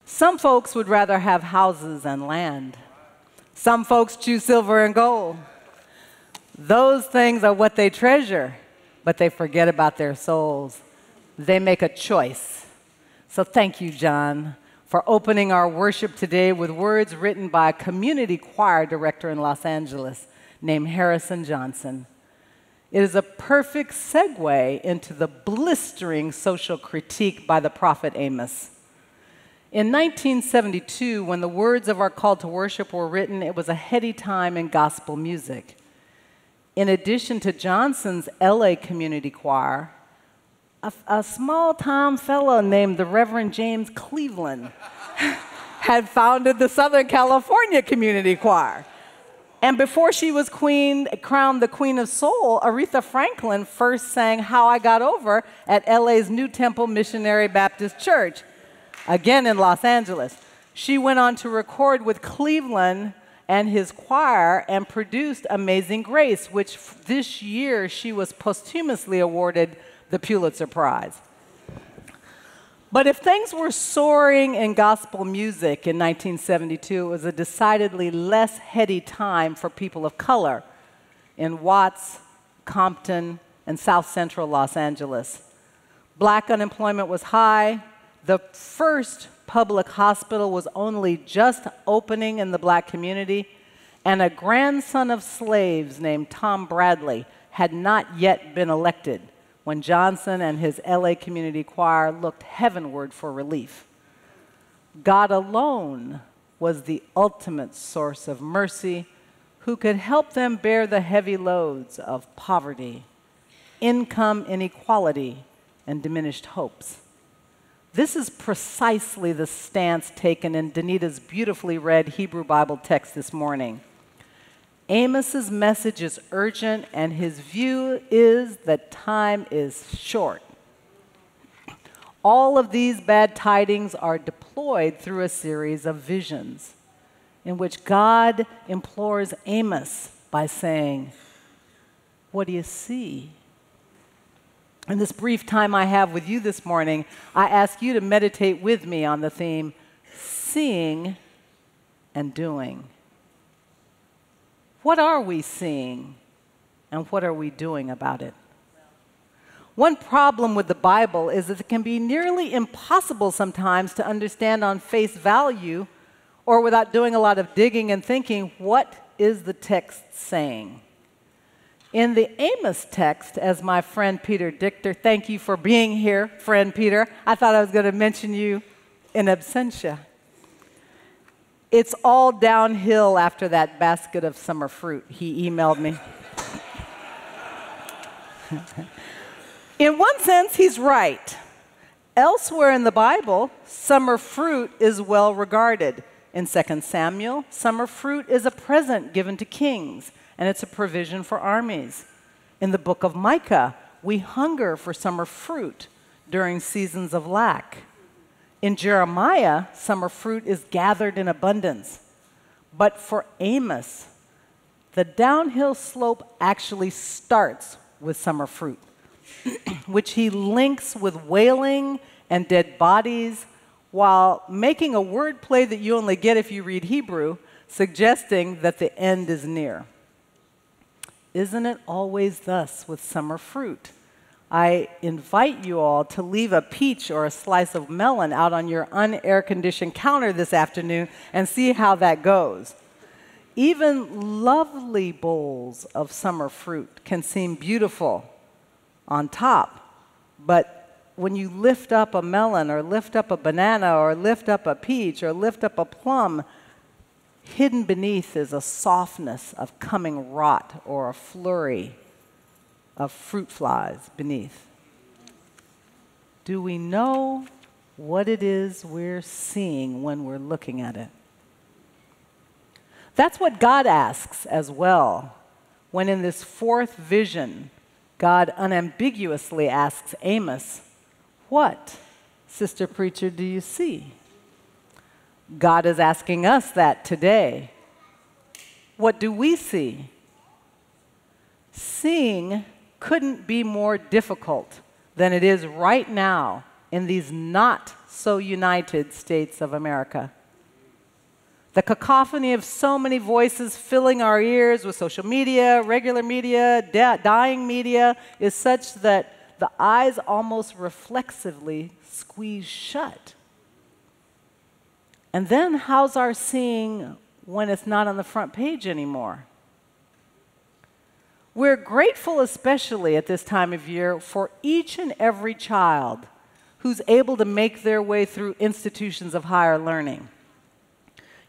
Some folks would rather have houses and land. Some folks choose silver and gold. Those things are what they treasure, but they forget about their souls. They make a choice. So thank you, John, for opening our worship today with words written by a community choir director in Los Angeles named Harrison Johnson. It is a perfect segue into the blistering social critique by the prophet Amos. In 1972, when the words of our call to worship were written, it was a heady time in gospel music. In addition to Johnson's LA Community Choir, a small-town fellow named the Reverend James Cleveland had founded the Southern California Community Choir. And before she was crowned the Queen of Soul, Aretha Franklin first sang How I Got Over at LA's New Temple Missionary Baptist Church, again in Los Angeles. She went on to record with Cleveland and his choir and produced Amazing Grace, which this year she was posthumously awarded the Pulitzer Prize. But if things were soaring in gospel music in 1972, it was a decidedly less heady time for people of color in Watts, Compton, and South Central Los Angeles. Black unemployment was high. The first public hospital was only just opening in the black community, and a grandson of slaves named Tom Bradley had not yet been elected when Johnson and his LA Community Choir looked heavenward for relief. God alone was the ultimate source of mercy, who could help them bear the heavy loads of poverty, income inequality, and diminished hopes. This is precisely the stance taken in Danita's beautifully read Hebrew Bible text this morning. Amos's message is urgent, and his view is that time is short. All of these bad tidings are deployed through a series of visions in which God implores Amos by saying, "What do you see?" In this brief time I have with you this morning, I ask you to meditate with me on the theme, seeing and doing. What are we seeing, and what are we doing about it? One problem with the Bible is that it can be nearly impossible sometimes to understand on face value, or without doing a lot of digging and thinking, what is the text saying? In the Amos text, as my friend Peter Dichter, thank you for being here, friend Peter. I thought I was going to mention you in absentia. It's all downhill after that basket of summer fruit, he emailed me. In one sense, he's right. Elsewhere in the Bible, summer fruit is well regarded. In 2 Samuel, summer fruit is a present given to kings, and it's a provision for armies. In the book of Micah, we hunger for summer fruit during seasons of lack. In Jeremiah, summer fruit is gathered in abundance. But for Amos, the downhill slope actually starts with summer fruit, which he links with wailing and dead bodies, while making a wordplay that you only get if you read Hebrew, suggesting that the end is near. Isn't it always thus with summer fruit? I invite you all to leave a peach or a slice of melon out on your unair-conditioned counter this afternoon and see how that goes. Even lovely bowls of summer fruit can seem beautiful on top, but when you lift up a melon or lift up a banana or lift up a peach or lift up a plum, hidden beneath is a softness of coming rot or a flurry of fruit flies beneath. Do we know what it is we're seeing when we're looking at it? That's what God asks as well, when in this fourth vision, God unambiguously asks Amos, "What, Sister Preacher, do you see?" God is asking us that today. What do we see? Seeing couldn't be more difficult than it is right now in these not so united states of America. The cacophony of so many voices filling our ears with social media, regular media, dying media is such that the eyes almost reflexively squeeze shut. And then how's our seeing when it's not on the front page anymore? We're grateful, especially at this time of year, for each and every child who's able to make their way through institutions of higher learning.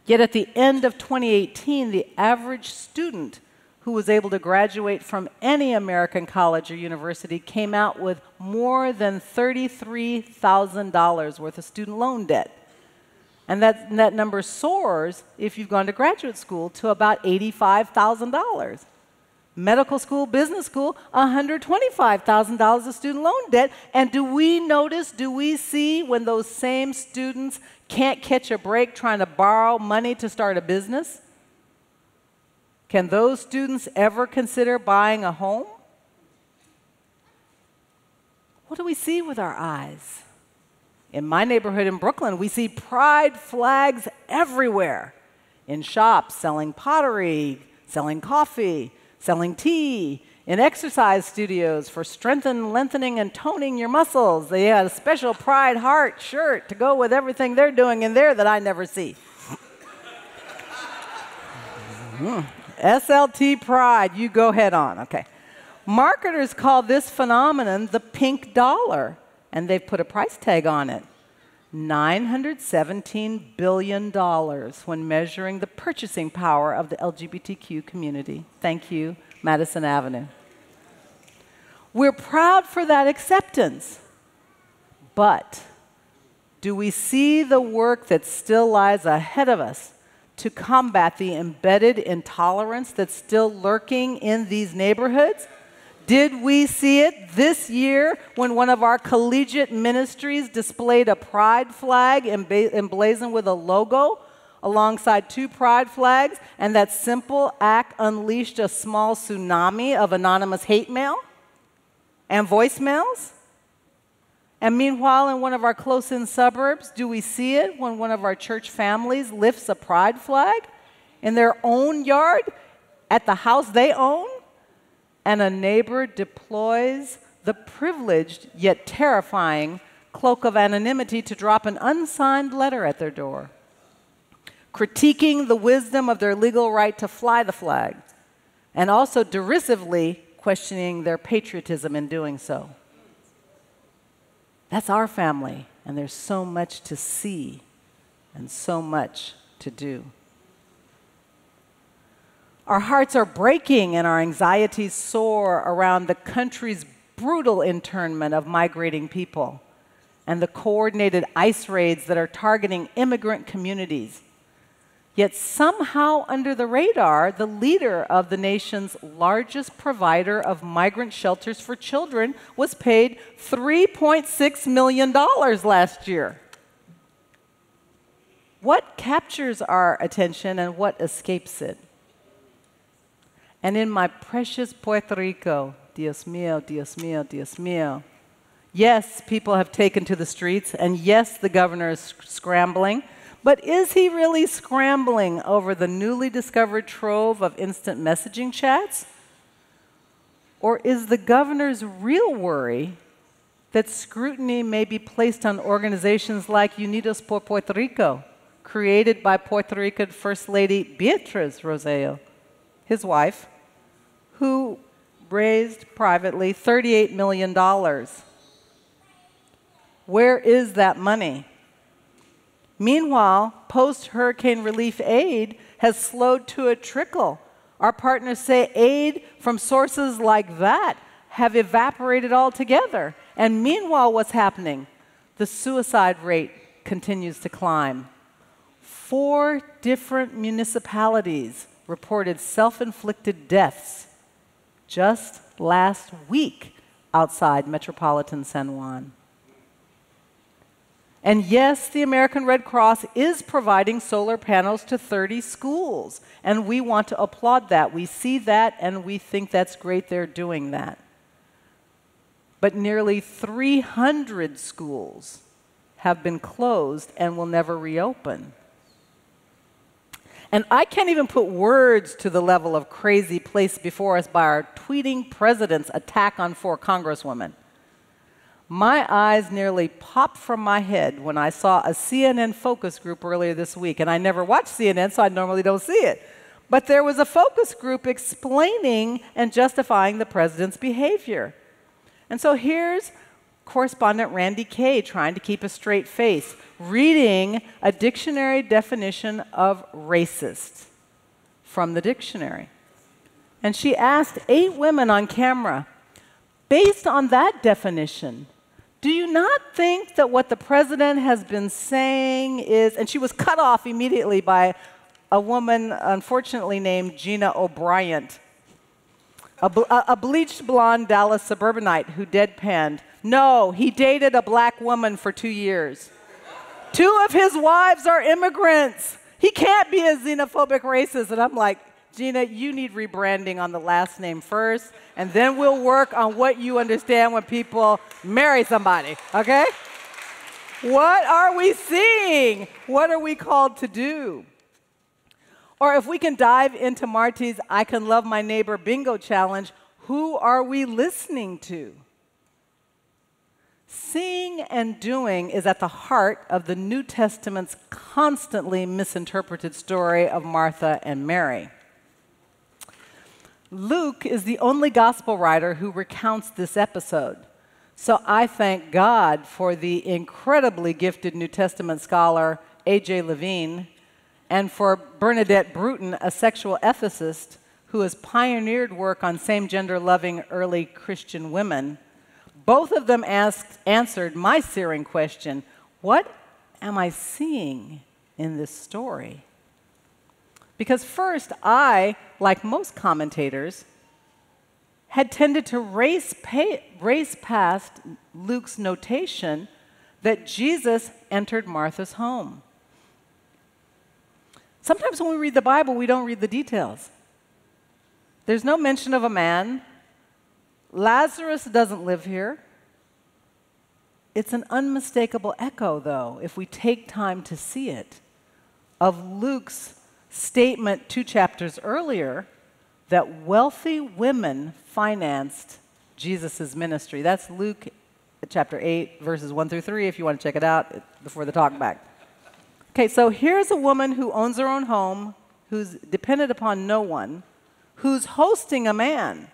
Yet at the end of 2018, the average student who was able to graduate from any American college or university came out with more than $33,000 worth of student loan debt. And that number soars if you've gone to graduate school to about $85,000. Medical school, business school, $125,000 of student loan debt. And do we notice, do we see when those same students can't catch a break trying to borrow money to start a business? Can those students ever consider buying a home? What do we see with our eyes? In my neighborhood in Brooklyn, we see pride flags everywhere. In shops, selling pottery, selling coffee, selling tea. In exercise studios for strengthening, lengthening, and toning your muscles. They had a special pride heart shirt to go with everything they're doing in there that I never see. SLT pride, you go head on, okay. Marketers call this phenomenon the pink dollar, and they've put a price tag on it. $917 billion when measuring the purchasing power of the LGBTQ community. Thank you, Madison Avenue. We're proud for that acceptance, but do we see the work that still lies ahead of us to combat the embedded intolerance that's still lurking in these neighborhoods? Did we see it this year when one of our collegiate ministries displayed a pride flag emblazoned with a logo alongside two pride flags, and that simple act unleashed a small tsunami of anonymous hate mail and voicemails? And meanwhile, in one of our close-in suburbs, do we see it when one of our church families lifts a pride flag in their own yard at the house they own? And a neighbor deploys the privileged yet terrifying cloak of anonymity to drop an unsigned letter at their door, critiquing the wisdom of their legal right to fly the flag, and also derisively questioning their patriotism in doing so. That's our family, and there's so much to see and so much to do. Our hearts are breaking and our anxieties soar around the country's brutal internment of migrating people and the coordinated ICE raids that are targeting immigrant communities. Yet somehow under the radar, the leader of the nation's largest provider of migrant shelters for children was paid $3.6 million last year. What captures our attention and what escapes it? And in my precious Puerto Rico, Dios mío, Dios mío, Dios mío, yes, people have taken to the streets, and yes, the governor is scrambling, but is he really scrambling over the newly discovered trove of instant messaging chats? Or is the governor's real worry that scrutiny may be placed on organizations like Unidos por Puerto Rico, created by Puerto Rican First Lady Beatriz Rosselló, his wife, who raised privately $38 million. Where is that money? Meanwhile, post-hurricane relief aid has slowed to a trickle. Our partners say aid from sources like that have evaporated altogether. And meanwhile, what's happening? The suicide rate continues to climb. 4 different municipalities reported self-inflicted deaths just last week outside metropolitan San Juan. And yes, the American Red Cross is providing solar panels to 30 schools, and we want to applaud that. We see that, and we think that's great they're doing that. but nearly 300 schools have been closed and will never reopen. And I can't even put words to the level of crazy placed before us by our tweeting president's attack on 4 congresswomen. My eyes nearly popped from my head when I saw a CNN focus group earlier this week. And I never watch CNN, so I normally don't see it. But there was a focus group explaining and justifying the president's behavior. And so here's correspondent Randy Kay trying to keep a straight face, reading a dictionary definition of racist from the dictionary. And she asked 8 women on camera, based on that definition, do you not think that what the president has been saying is, and she was cut off immediately by a woman, unfortunately named Gina O'Brien, a bleached blonde Dallas suburbanite who deadpanned, no, he dated a black woman for 2 years. 2 of his wives are immigrants. He can't be a xenophobic racist. And I'm like, Gina, you need rebranding on the last name first, and then we'll work on what you understand when people marry somebody, okay? What are we seeing? What are we called to do? Or if we can dive into Marty's I Can Love My Neighbor bingo challenge, who are we listening to? Seeing and doing is at the heart of the New Testament's constantly misinterpreted story of Martha and Mary. Luke is the only gospel writer who recounts this episode. So I thank God for the incredibly gifted New Testament scholar A.J. Levine and for Bernadette Bruton, a sexual ethicist who has pioneered work on same-gender loving early Christian women. Both of them answered my searing question, what am I seeing in this story? Because first, I, like most commentators, had tended to race past Luke's notation that Jesus entered Martha's home. Sometimes when we read the Bible, we don't read the details. There's no mention of a man. Lazarus doesn't live here. It's an unmistakable echo, though, if we take time to see it, of Luke's statement 2 chapters earlier that wealthy women financed Jesus' ministry. That's Luke chapter 8, verses 1 through 3, if you want to check it out before the talk back. Okay, so here's a woman who owns her own home, who's dependent upon no one, who's hosting a man.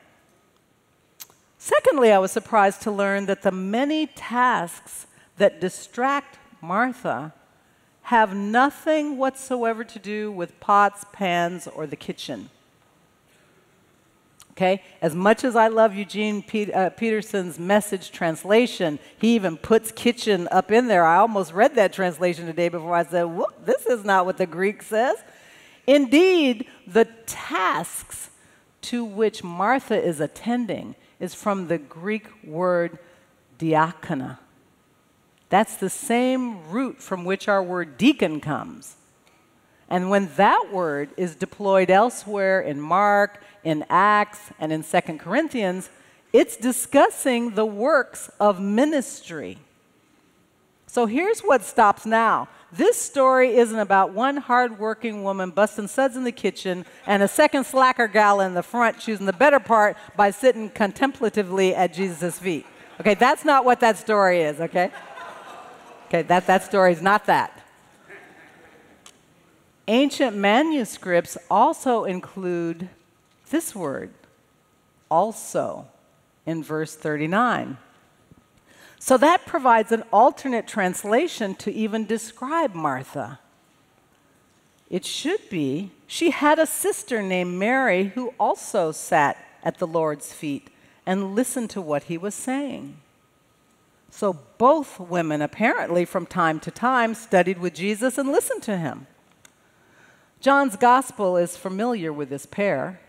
Secondly, I was surprised to learn that the many tasks that distract Martha have nothing whatsoever to do with pots, pans, or the kitchen. Okay? As much as I love Eugene Peterson's Message translation, he even puts kitchen up in there. I almost read that translation today before I said, whoop, this is not what the Greek says. Indeed, the tasks to which Martha is attending is from the Greek word diakonia. That's the same root from which our word deacon comes. And when that word is deployed elsewhere in Mark, in Acts, and in 2 Corinthians, it's discussing the works of ministry. So here's what stops now. This story isn't about one hardworking woman busting suds in the kitchen and a second slacker gal in the front choosing the better part by sitting contemplatively at Jesus' feet. Okay, that's not what that story is, okay? Okay, that story is not that. Ancient manuscripts also include this word, also, in verse 39. So that provides an alternate translation to even describe Martha. It should be, she had a sister named Mary who also sat at the Lord's feet and listened to what he was saying. So both women apparently from time to time studied with Jesus and listened to him. John's gospel is familiar with this pair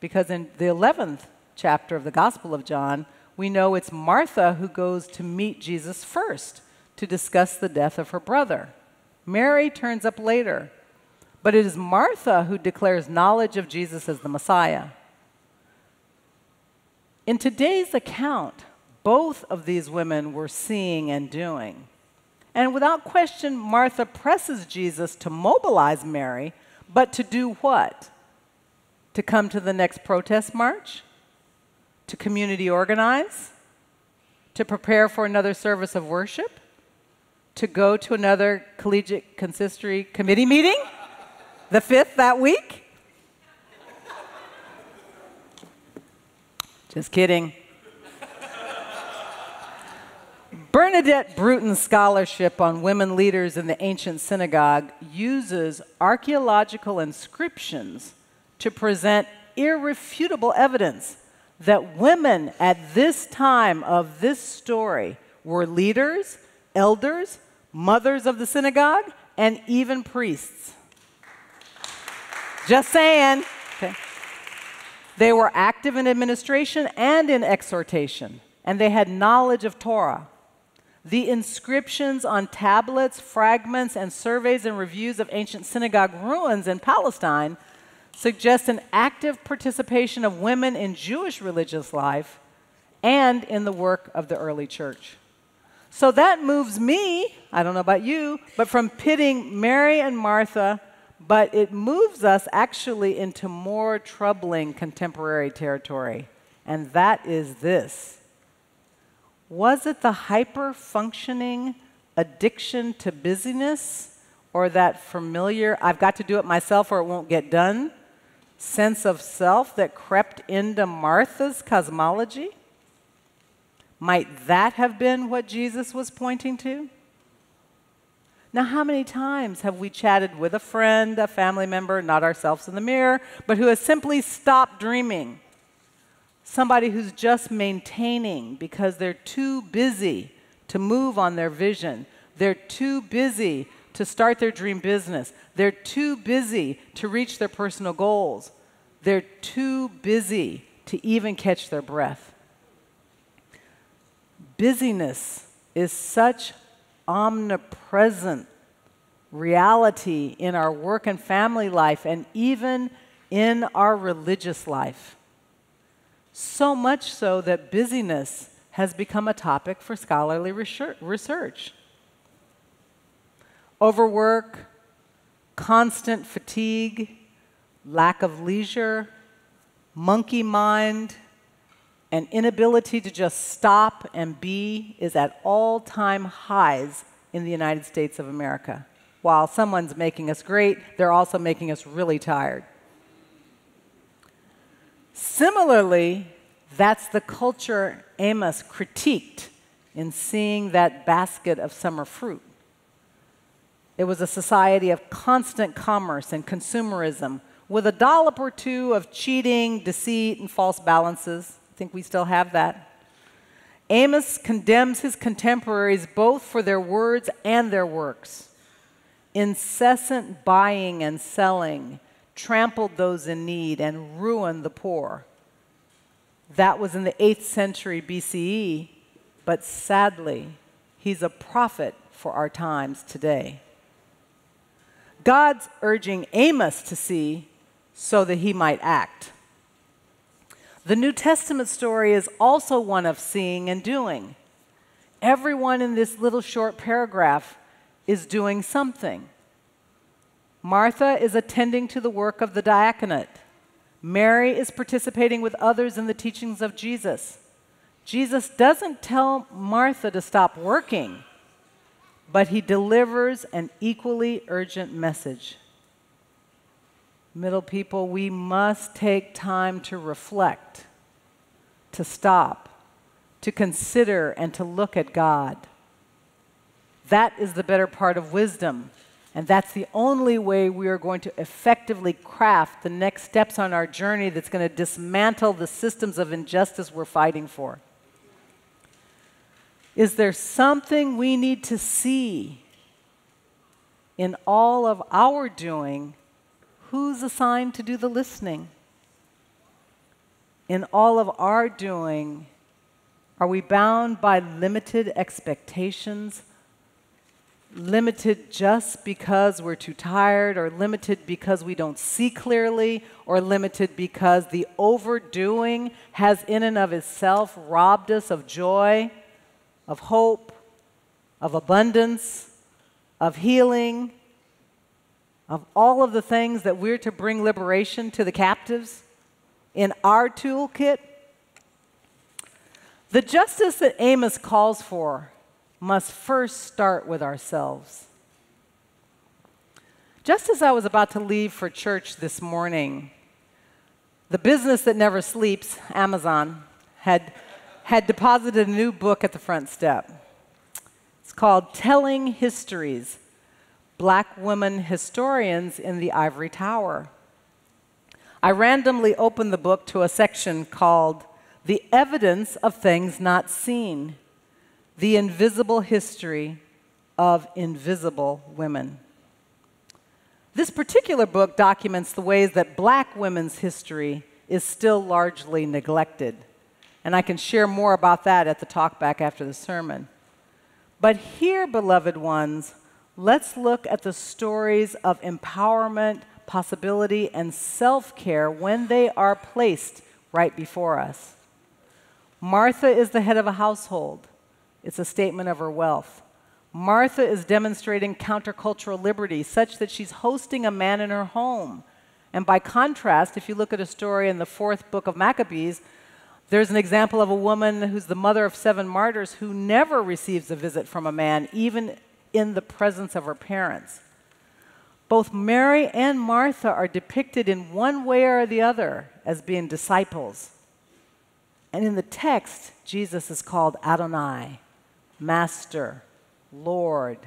because in the 11th chapter of the Gospel of John, we know it's Martha who goes to meet Jesus first to discuss the death of her brother. Mary turns up later, but it is Martha who declares knowledge of Jesus as the Messiah. In today's account, Both of these women were seeing and doing. And without question, Martha presses Jesus to mobilize Mary, but to do what? To come to the next protest march? To community organize? To prepare for another service of worship? To go to another collegiate consistory committee meeting? The 5th that week? Just kidding. Bernadette Bruton's scholarship on women leaders in the ancient synagogue uses archaeological inscriptions to present irrefutable evidence that women at this time of this story were leaders, elders, mothers of the synagogue, and even priests. Just saying. Okay. They were active in administration and in exhortation, and they had knowledge of Torah. The inscriptions on tablets, fragments, and surveys and reviews of ancient synagogue ruins in Palestine suggest an active participation of women in Jewish religious life and in the work of the early church. So that moves me, I don't know about you, but from pitting Mary and Martha, but it moves us actually into more troubling contemporary territory, and that is this. Was it the hyper-functioning addiction to busyness, or that familiar, I've got to do it myself or it won't get done, sense of self that crept into Martha's cosmology? Might that have been what Jesus was pointing to? Now, how many times have we chatted with a friend, a family member, not ourselves in the mirror, but who has simply stopped dreaming? Somebody who's just maintaining because they're too busy to move on their vision. They're too busy to start their dream business. They're too busy to reach their personal goals. They're too busy to even catch their breath. Busyness is such omnipresent reality in our work and family life and even in our religious life. So much so that busyness has become a topic for scholarly research. Overwork, constant fatigue, lack of leisure, monkey mind, and inability to just stop and be is at all-time highs in the United States of America. While someone's making us great, they're also making us really tired. Similarly, that's the culture Amos critiqued in Seeing That Basket of Summer Fruit. It was a society of constant commerce and consumerism with a dollop or two of cheating, deceit, and false balances. I think we still have that. Amos condemns his contemporaries both for their words and their works. Incessant buying and selling trampled those in need and ruined the poor. That was in the 8th century BCE, but sadly, he's a prophet for our times today. God's urging Amos to see so that he might act. The New Testament story is also one of seeing and doing. Everyone in this little short paragraph is doing something. Martha is attending to the work of the diaconate. Mary is participating with others in the teachings of Jesus. Jesus doesn't tell Martha to stop working, but he delivers an equally urgent message. Middle people, we must take time to reflect, to stop, to consider, and to look at God. That is the better part of wisdom. And that's the only way we are going to effectively craft the next steps on our journey that's going to dismantle the systems of injustice we're fighting for. Is there something we need to see in all of our doing? Who's assigned to do the listening? In all of our doing, are we bound by limited expectations limited just because we're too tired, or limited because we don't see clearly, or limited because the overdoing has in and of itself robbed us of joy, of hope, of abundance, of healing, of all of the things that we're to bring liberation to the captives in our toolkit. The justice that Amos calls for must first start with ourselves. Just as I was about to leave for church this morning, the business that never sleeps, Amazon, had deposited a new book at the front step. It's called Telling Histories, Black Women Historians in the Ivory Tower. I randomly opened the book to a section called The Evidence of Things Not Seen, The Invisible History of Invisible Women. This particular book documents the ways that Black women's history is still largely neglected. And I can share more about that at the talkback after the sermon. But here, beloved ones, let's look at the stories of empowerment, possibility, and self-care when they are placed right before us. Martha is the head of a household. It's a statement of her wealth. Martha is demonstrating countercultural liberty such that she's hosting a man in her home. And by contrast, if you look at a story in the 4th book of Maccabees, there's an example of a woman who's the mother of 7 martyrs who never receives a visit from a man, even in the presence of her parents. Both Mary and Martha are depicted in one way or the other as being disciples. And in the text, Jesus is called Adonai, Master, Lord.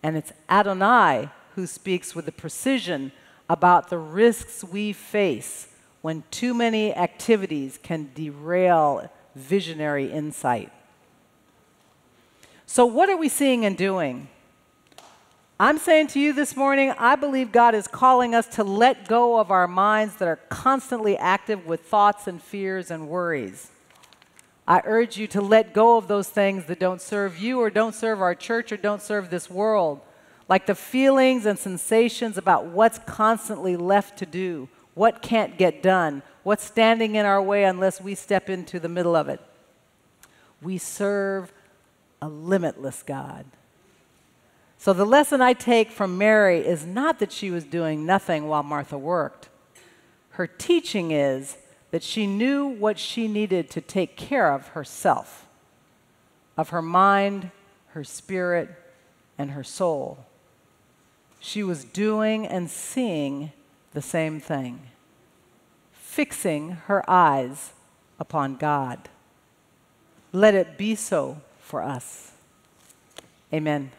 And it's Adonai who speaks with the precision about the risks we face when too many activities can derail visionary insight. So what are we seeing and doing? I'm saying to you this morning, I believe God is calling us to let go of our minds that are constantly active with thoughts and fears and worries. I urge you to let go of those things that don't serve you or don't serve our church or don't serve this world, like the feelings and sensations about what's constantly left to do, what can't get done, what's standing in our way unless we step into the middle of it. We serve a limitless God. So the lesson I take from Mary is not that she was doing nothing while Martha worked. Her teaching is that she knew what she needed to take care of herself, of her mind, her spirit, and her soul. She was doing and seeing the same thing, fixing her eyes upon God. Let it be so for us. Amen.